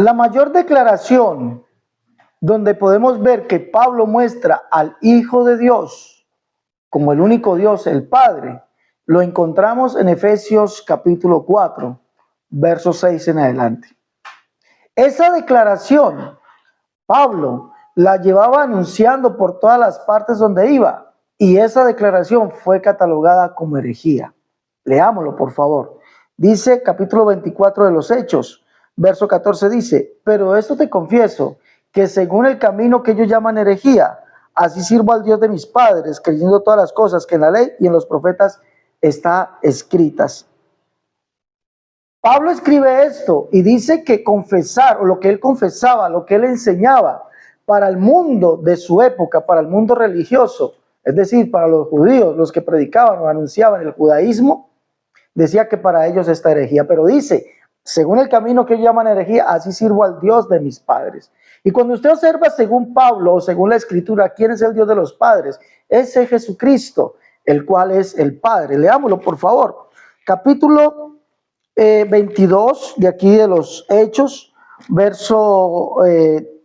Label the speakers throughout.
Speaker 1: La mayor declaración donde podemos ver que Pablo muestra al Hijo de Dios como el único Dios, el Padre, lo encontramos en Efesios capítulo 4, verso 6 en adelante. Esa declaración, Pablo la llevaba anunciando por todas las partes donde iba, y esa declaración fue catalogada como herejía. Leámoslo, por favor. Dice capítulo 24 de los Hechos, verso 14 dice: pero esto te confieso, que según el camino que ellos llaman herejía, así sirvo al Dios de mis padres, creyendo todas las cosas que en la ley y en los profetas está escritas. Pablo escribe esto y dice que confesar, o lo que él confesaba, lo que él enseñaba para el mundo de su época, para el mundo religioso, es decir, para los judíos, los que predicaban o anunciaban el judaísmo, decía que para ellos esta herejía, pero dice, según el camino que ellos llaman herejía, así sirvo al Dios de mis padres. Y cuando usted observa según Pablo o según la Escritura, ¿quién es el Dios de los padres? Ese Jesucristo, el cual es el Padre. Leámoslo, por favor. Capítulo 22 de aquí de los Hechos, verso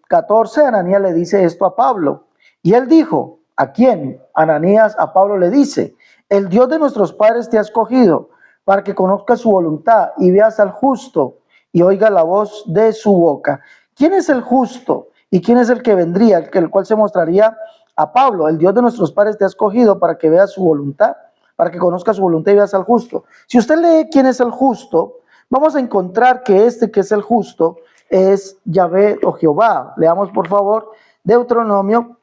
Speaker 1: 14, Ananías le dice esto a Pablo. Y él dijo, ¿a quién? Ananías a Pablo le dice, el Dios de nuestros padres te ha escogido para que conozcas su voluntad y veas al justo y oiga la voz de su boca. ¿Quién es el justo y quién es el que vendría, el cual se mostraría a Pablo? El Dios de nuestros padres te ha escogido para que veas su voluntad, para que conozcas su voluntad y veas al justo. Si usted lee quién es el justo, vamos a encontrar que este que es el justo es Yahvé o Jehová. Leamos por favor Deuteronomio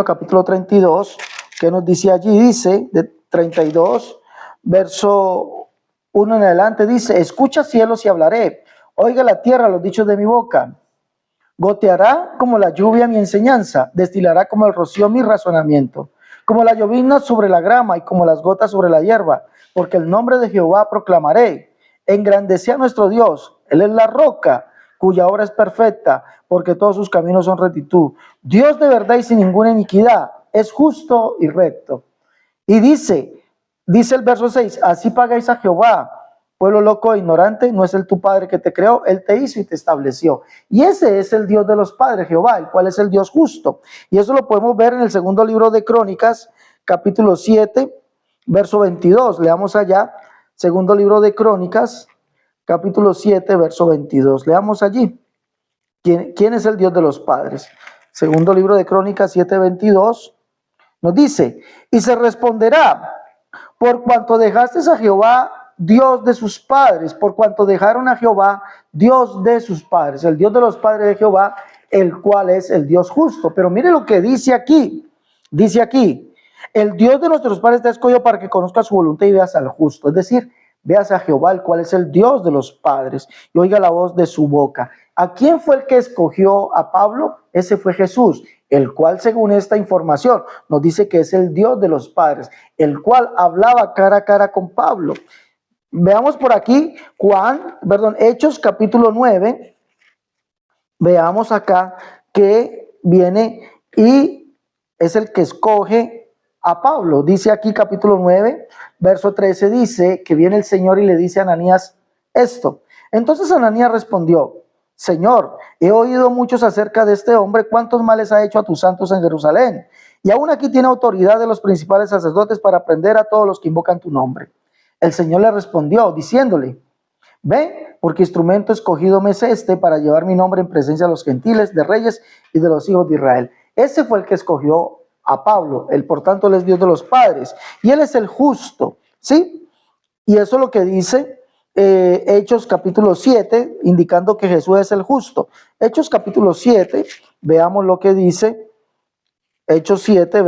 Speaker 1: capítulo 32, que nos dice allí, dice, de 32, verso 1 en adelante, dice, escucha cielos y hablaré, oiga la tierra los dichos de mi boca. Goteará como la lluvia mi enseñanza, destilará como el rocío mi razonamiento, como la llovizna sobre la grama y como las gotas sobre la hierba, porque el nombre de Jehová proclamaré. Engrandecí a nuestro Dios, Él es la roca, cuya obra es perfecta, porque todos sus caminos son rectitud. Dios de verdad y sin ninguna iniquidad, es justo y recto. Y dice el verso 6, así pagáis a Jehová, pueblo loco e ignorante, no es Él tu Padre que te creó, Él te hizo y te estableció. Y ese es el Dios de los padres, Jehová, el cual es el Dios justo. Y eso lo podemos ver en el segundo libro de Crónicas, capítulo 7, verso 22. Leamos allá, segundo libro de Crónicas, capítulo 7, verso 22. Leamos allí. ¿Quién es el Dios de los padres? Segundo libro de Crónicas 7, 22. Nos dice, y se responderá, por cuanto dejaste a Jehová, Dios de sus padres, por cuanto dejaron a Jehová, Dios de sus padres, el Dios de los padres de Jehová, el cual es el Dios justo. Pero mire lo que dice aquí, el Dios de nuestros padres te ha escogido para que conozcas su voluntad y veas al justo, es decir, veas a Jehová, el cual es el Dios de los padres, y oiga la voz de su boca. ¿A quién fue el que escogió a Pablo? Ese fue Jesús, el cual según esta información nos dice que es el Dios de los padres, el cual hablaba cara a cara con Pablo. Veamos por aquí Hechos capítulo 9, veamos acá que viene y es el que escoge a Pablo. Dice aquí capítulo 9, verso 13, dice que viene el Señor y le dice a Ananías esto. Entonces Ananías respondió, Señor, he oído muchos acerca de este hombre, cuántos males ha hecho a tus santos en Jerusalén. Y aún aquí tiene autoridad de los principales sacerdotes para prender a todos los que invocan tu nombre. El Señor le respondió diciéndole, ve, porque instrumento escogido me es este para llevar mi nombre en presencia de los gentiles, de reyes y de los hijos de Israel. Ese fue el que escogió a Pablo, por tanto él es Dios de los padres y él es el justo, ¿sí? Y eso es lo que dice Hechos capítulo 7, indicando que Jesús es el justo. Hechos capítulo 7, veamos lo que dice Hechos 7,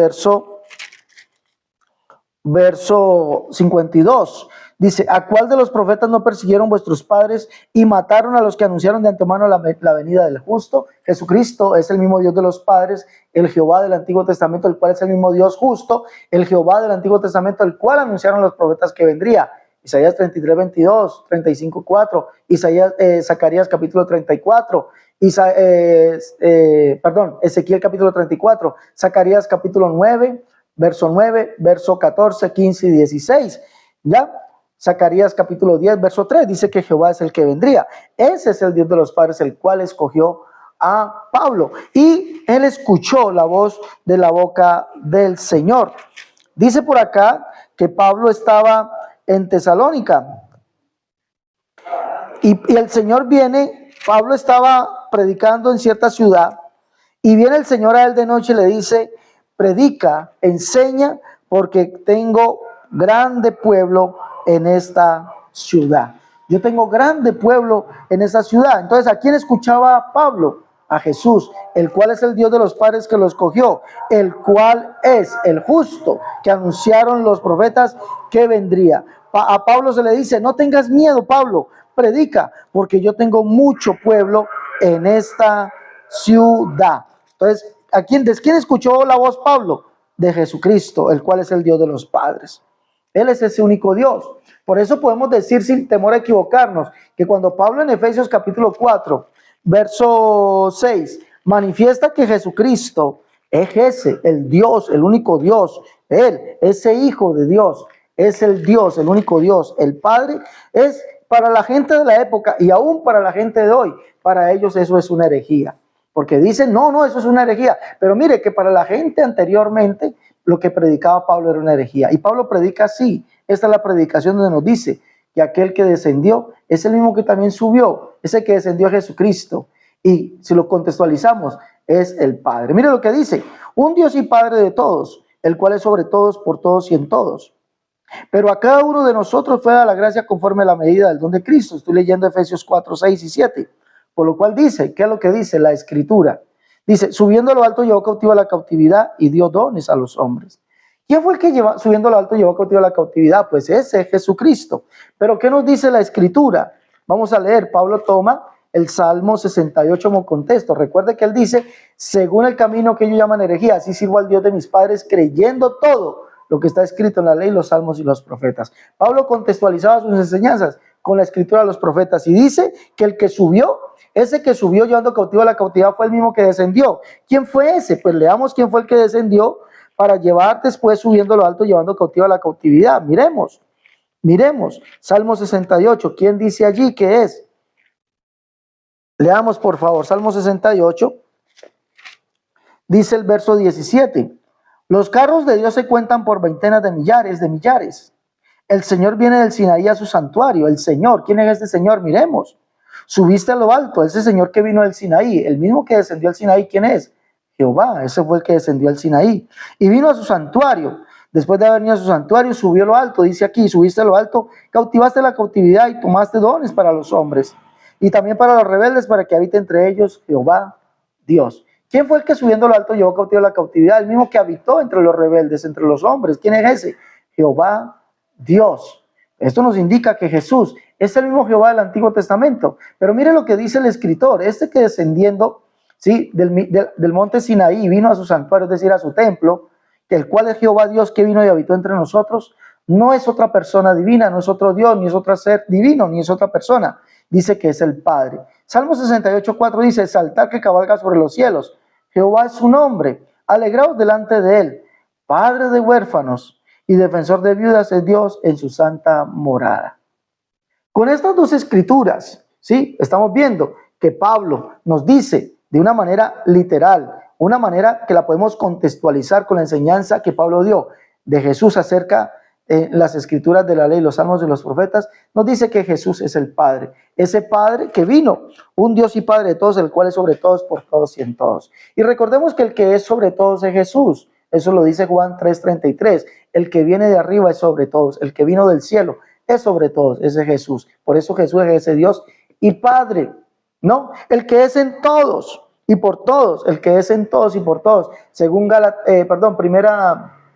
Speaker 1: verso 52. Dice, ¿a cuál de los profetas no persiguieron vuestros padres y mataron a los que anunciaron de antemano la venida del justo? Jesucristo es el mismo Dios de los padres, el Jehová del Antiguo Testamento, el cual es el mismo Dios justo, el Jehová del Antiguo Testamento, el cual anunciaron los profetas que vendría. Isaías 33, 22, 35, 4, Zacarías capítulo 34, Ezequiel capítulo 34, Zacarías capítulo 9, verso 9, verso 14, 15 y 16. ¿Ya? Zacarías capítulo 10, verso 3, dice que Jehová es el que vendría. Ese es el Dios de los padres, el cual escogió a Pablo. Y él escuchó la voz de la boca del Señor. Dice por acá que Pablo estaba en Tesalónica. Y el Señor viene, Pablo estaba predicando en cierta ciudad, y viene el Señor a él de noche y le dice, predica, enseña, porque tengo grande pueblo en esta ciudad. Yo tengo grande pueblo en esta ciudad. Entonces, ¿a quién escuchaba Pablo? A Jesús, el cual es el Dios de los padres que lo escogió, el cual es el justo que anunciaron los profetas que vendría. A Pablo se le dice, no tengas miedo, Pablo, predica, porque yo tengo mucho pueblo en esta ciudad. Entonces, ¿de quién escuchó la voz Pablo? De Jesucristo, el cual es el Dios de los padres. Él es ese único Dios. Por eso podemos decir sin temor a equivocarnos, que cuando Pablo en Efesios capítulo 4, verso 6, manifiesta que Jesucristo es ese, el Dios, el único Dios, Él, ese Hijo de Dios, es el Dios, el único Dios, el Padre, es para la gente de la época y aún para la gente de hoy, para ellos eso es una herejía. Porque dicen, no, eso es una herejía. Pero mire que para la gente anteriormente, lo que predicaba Pablo era una herejía. Y Pablo predica así. Esta es la predicación donde nos dice que aquel que descendió es el mismo que también subió. Ese que descendió a Jesucristo. Y si lo contextualizamos, es el Padre. Mire lo que dice. Un Dios y Padre de todos, el cual es sobre todos, por todos y en todos. Pero a cada uno de nosotros fue dada la gracia conforme a la medida del don de Cristo. Estoy leyendo Efesios 4, 6 y 7. Por lo cual dice, ¿qué es lo que dice la Escritura? Dice, subiendo a lo alto llevó cautivo a la cautividad y dio dones a los hombres. ¿Quién fue el que subiendo a lo alto llevó cautivo a la cautividad? Pues ese es Jesucristo. Pero ¿qué nos dice la Escritura? Vamos a leer, Pablo toma el Salmo 68 como contexto. Recuerde que él dice, según el camino que ellos llaman herejía, así sirvo al Dios de mis padres, creyendo todo lo que está escrito en la ley, los salmos y los profetas. Pablo contextualizaba sus enseñanzas con la Escritura de los profetas y dice que el que subió, ese que subió llevando cautivo a la cautividad fue el mismo que descendió. ¿Quién fue ese? Pues leamos quién fue el que descendió para llevar después subiendo lo alto llevando cautivo a la cautividad. Miremos, Salmo 68, ¿quién dice allí que es? Leamos por favor, Salmo 68, dice el verso 17. Los carros de Dios se cuentan por veintenas de millares. El Señor viene del Sinaí a su santuario. El Señor, ¿quién es este Señor? Miremos. Subiste a lo alto, ese Señor que vino del Sinaí, el mismo que descendió al Sinaí, ¿quién es? Jehová, ese fue el que descendió al Sinaí. Y vino a su santuario. Después de haber venido a su santuario, subió a lo alto, dice aquí, subiste a lo alto, cautivaste la cautividad y tomaste dones para los hombres. Y también para los rebeldes, para que habite entre ellos Jehová, Dios. ¿Quién fue el que subiendo a lo alto llevó cautivo la cautividad? El mismo que habitó entre los rebeldes, entre los hombres. ¿Quién es ese? Jehová, Dios. Esto nos indica que Jesús es el mismo Jehová del Antiguo Testamento. Pero mire lo que dice el escritor. Este que descendiendo, ¿sí?, del monte Sinaí vino a su santuario, es decir, a su templo, que el cual es Jehová Dios que vino y habitó entre nosotros, no es otra persona divina, no es otro Dios, ni es otro ser divino, ni es otra persona. Dice que es el Padre. Salmo 68, 4 dice, saltar que cabalga sobre los cielos. Jehová es su nombre. Alegraos delante de él. Padre de huérfanos y defensor de viudas es Dios en su santa morada. Con estas dos escrituras, ¿sí?, estamos viendo que Pablo nos dice de una manera literal, una manera que la podemos contextualizar con la enseñanza que Pablo dio de Jesús acerca de las escrituras de la ley, los salmos y los profetas, nos dice que Jesús es el Padre, ese Padre que vino, un Dios y Padre de todos, el cual es sobre todos, por todos y en todos. Y recordemos que el que es sobre todos es Jesús. Eso lo dice Juan 3:33. El que viene de arriba es sobre todos. El que vino del cielo es sobre todos. Ese es Jesús. Por eso Jesús es ese Dios y Padre, ¿no? El que es en todos y por todos. El que es en todos y por todos. Según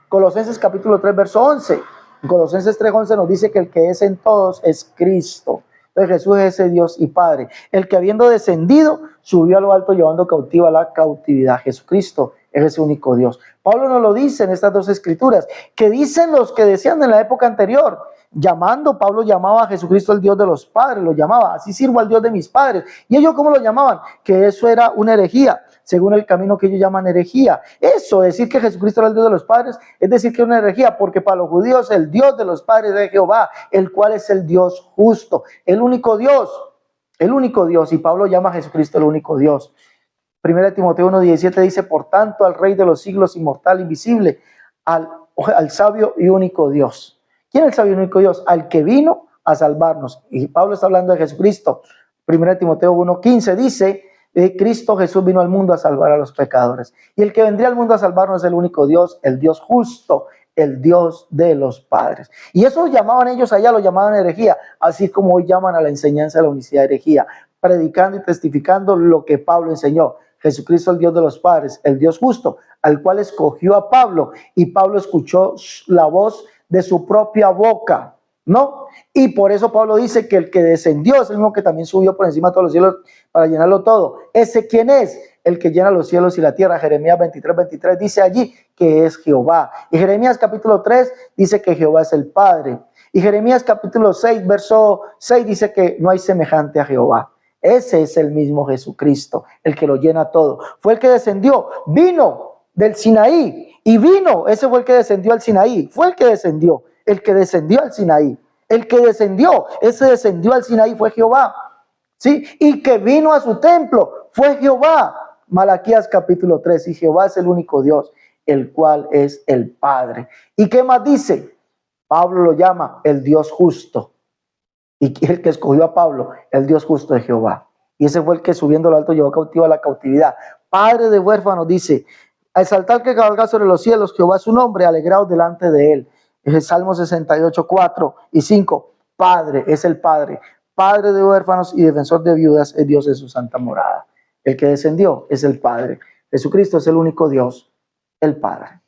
Speaker 1: Colosenses capítulo 3, verso 11. En Colosenses 3:11 nos dice que el que es en todos es Cristo. Entonces Jesús es ese Dios y Padre. El que habiendo descendido subió a lo alto llevando cautiva la cautividad. Jesucristo es ese único Dios. Pablo nos lo dice en estas dos escrituras, que dicen los que decían en la época anterior Pablo llamaba a Jesucristo el Dios de los padres, lo llamaba, así sirvo al Dios de mis padres. ¿Y ellos cómo lo llamaban? Que eso era una herejía, según el camino que ellos llaman herejía. Eso, decir que Jesucristo era el Dios de los padres, es decir que es una herejía, porque para los judíos el Dios de los padres es Jehová, el cual es el Dios justo, el único Dios, y Pablo llama a Jesucristo el único Dios. 1 Timoteo 1:17 dice, por tanto, al Rey de los siglos, inmortal, invisible, al sabio y único Dios. ¿Quién es el sabio y único Dios? Al que vino a salvarnos. Y Pablo está hablando de Jesucristo. 1 Timoteo 1:15 dice, Cristo Jesús vino al mundo a salvar a los pecadores. Y el que vendría al mundo a salvarnos es el único Dios, el Dios justo, el Dios de los padres. Y eso llamaban ellos allá, lo llamaban herejía, así como hoy llaman a la enseñanza de la unicidad herejía, predicando y testificando lo que Pablo enseñó. Jesucristo, el Dios de los padres, el Dios justo, al cual escogió a Pablo, y Pablo escuchó la voz de su propia boca, ¿no? Y por eso Pablo dice que el que descendió es el mismo que también subió por encima de todos los cielos para llenarlo todo. ¿Ese quién es? El que llena los cielos y la tierra. Jeremías 23:23 dice allí que es Jehová. Y Jeremías capítulo 3 dice que Jehová es el Padre. Y Jeremías capítulo 6, verso 6 dice que no hay semejante a Jehová. Ese es el mismo Jesucristo, el que lo llena todo. Fue el que descendió, vino del Sinaí y vino. Ese fue el que descendió al Sinaí. Fue el que descendió al Sinaí. El que descendió, ese descendió al Sinaí fue Jehová. ¿Sí? Y que vino a su templo fue Jehová. Malaquías capítulo 3. Y Jehová es el único Dios, el cual es el Padre. ¿Y qué más dice? Pablo lo llama el Dios justo. Y el que escogió a Pablo, el Dios justo de Jehová. Y ese fue el que subiendo lo alto llevó cautivo a la cautividad. Padre de huérfanos, dice, a exaltar que cabalga sobre los cielos, Jehová es su nombre, alegraos delante de él. Es el Salmo 68, 4 y 5. Padre, es el Padre. Padre de huérfanos y defensor de viudas, es Dios en su santa morada. El que descendió es el Padre. Jesucristo es el único Dios, el Padre.